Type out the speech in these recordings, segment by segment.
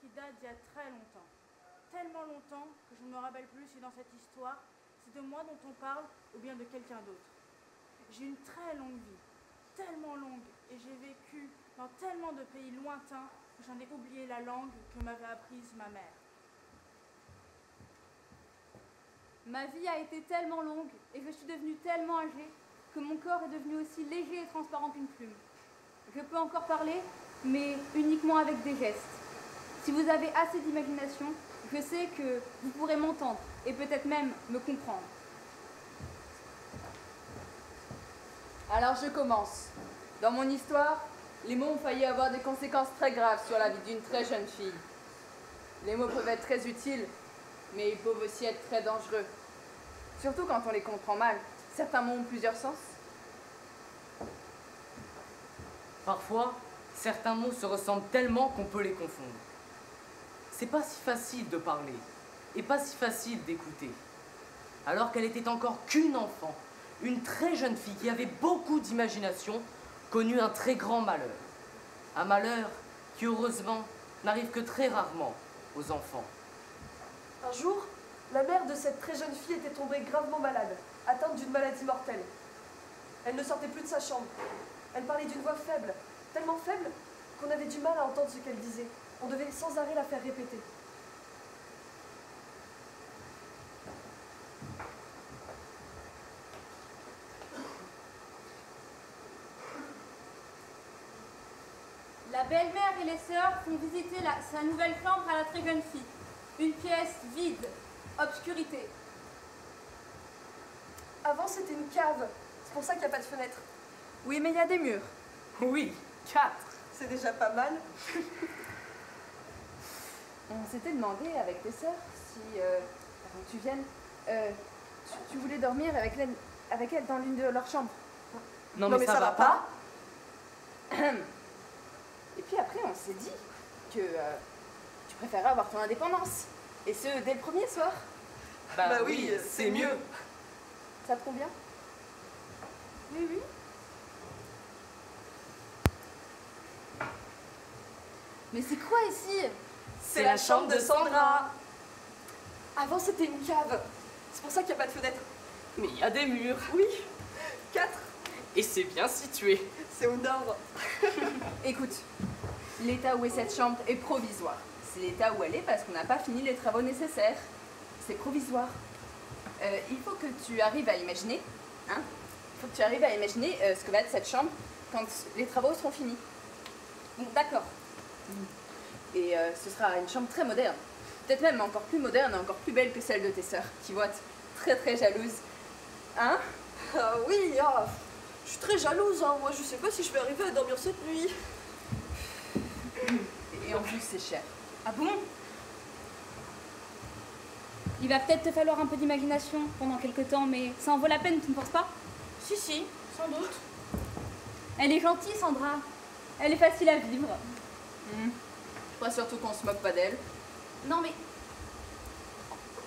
qui date d'il y a très longtemps. Tellement longtemps que je ne me rappelle plus si dans cette histoire, c'est de moi dont on parle ou bien de quelqu'un d'autre. J'ai une très longue vie, tellement longue, et j'ai vécu dans tellement de pays lointains que j'en ai oublié la langue que m'avait apprise ma mère. Ma vie a été tellement longue et je suis devenue tellement âgée que mon corps est devenu aussi léger et transparent qu'une plume. Je peux encore parler, mais uniquement avec des gestes. Si vous avez assez d'imagination, je sais que vous pourrez m'entendre et peut-être même me comprendre. Alors je commence. Dans mon histoire, les mots ont failli avoir des conséquences très graves sur la vie d'une très jeune fille. Les mots peuvent être très utiles, mais ils peuvent aussi être très dangereux. Surtout quand on les comprend mal. Certains mots ont plusieurs sens. Parfois, certains mots se ressemblent tellement qu'on peut les confondre. C'est pas si facile de parler et pas si facile d'écouter. Alors qu'elle était encore qu'une enfant, une très jeune fille qui avait beaucoup d'imagination, connut un très grand malheur. Un malheur qui, heureusement, n'arrive que très rarement aux enfants. Un jour, la mère de cette très jeune fille était tombée gravement malade, atteinte d'une maladie mortelle. Elle ne sortait plus de sa chambre. Elle parlait d'une voix faible, tellement faible qu'on avait du mal à entendre ce qu'elle disait. On devait sans arrêt la faire répéter. La belle-mère et les sœurs font visiter sa nouvelle chambre à la très jeune fille. Une pièce vide, obscurité. Avant, c'était une cave. C'est pour ça qu'il n'y a pas de fenêtre. Oui, mais il y a des murs. Oui, 4. C'est déjà pas mal. On s'était demandé avec tes sœurs si, avant que tu viennes, tu voulais dormir avec elles dans l'une de leurs chambres. Non mais ça va pas. Et puis après, on s'est dit que tu préférais avoir ton indépendance. Et ce, dès le premier soir. Bah oui, c'est mieux. Ça te convient? Oui, oui. Mais c'est quoi ici? C'est la chambre de Sandra. Avant, c'était une cave. C'est pour ça qu'il n'y a pas de fenêtre. Mais il y a des murs. Oui, 4. Et c'est bien situé. C'est au nord. Écoute, l'état où est cette chambre est provisoire. C'est l'état où elle est parce qu'on n'a pas fini les travaux nécessaires. C'est provisoire. Il faut que tu arrives à imaginer, hein? Il faut que tu arrives à imaginer ce que va être cette chambre quand les travaux seront finis. Bon, d'accord. Et ce sera une chambre très moderne. Peut-être même encore plus moderne et encore plus belle que celle de tes sœurs, qui vont être très très jalouses. Hein? Oui, je suis très jalouse. Hein. Moi, je sais pas si je vais arriver à dormir cette nuit. Et en plus, c'est cher. Ah bon? Il va peut-être te falloir un peu d'imagination pendant quelques temps, mais ça en vaut la peine, tu ne penses pas? Si, si, sans doute. Elle est gentille, Sandra. Elle est facile à vivre. Je crois surtout qu'on se moque pas d'elle. Non, mais...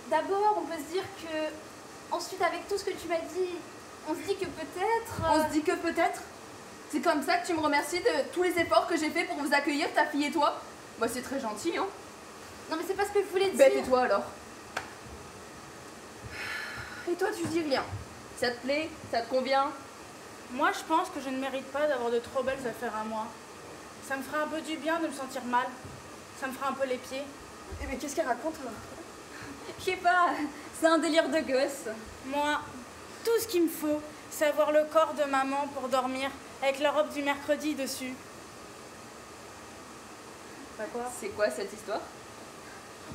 D'abord, on peut se dire que... Ensuite, avec tout ce que tu m'as dit, on se dit que peut-être... On se dit que peut-être? C'est comme ça que tu me remercies de tous les efforts que j'ai fait pour vous accueillir, ta fille et toi? Bah, c'est très gentil, hein. Non, mais c'est pas ce que je voulais dire. Bête, et toi, alors? Et toi, tu dis rien. Ça te plaît? Ça te convient? Moi, je pense que je ne mérite pas d'avoir de trop belles affaires à moi. Ça me fera un peu du bien de me sentir mal. Ça me fera un peu les pieds. Eh mais qu'est-ce qu'elle raconte là? Je sais pas, c'est un délire de gosse. Moi, tout ce qu'il me faut, c'est avoir le corps de maman pour dormir, avec la robe du mercredi dessus. Bah quoi? C'est quoi cette histoire?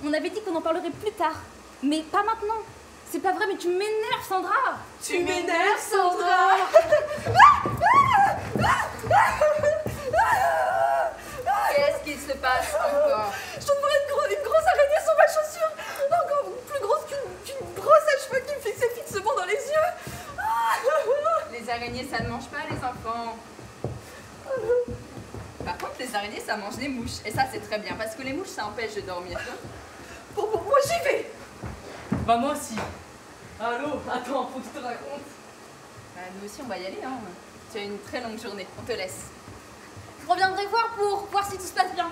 On avait dit qu'on en parlerait plus tard, mais pas maintenant. C'est pas vrai, mais tu m'énerves, Sandra. Tu m'énerves, Sandra. Qu'est-ce qui se passe encore? Je dois voir une grosse araignée sur ma chaussure. Encore plus grosse qu'une brosse à cheveux qui me fixait fixement dans les yeux. Les araignées, ça ne mange pas, les enfants. Par contre, les araignées, ça mange les mouches. Et ça, c'est très bien, parce que les mouches, ça empêche de dormir. Bon, moi j'y vais. Bah moi aussi. Allô, attends, faut que je te raconte. Bah, nous aussi, on va y aller, hein. Tu as une très longue journée, on te laisse. Je reviendrai voir pour voir si tout se passe bien.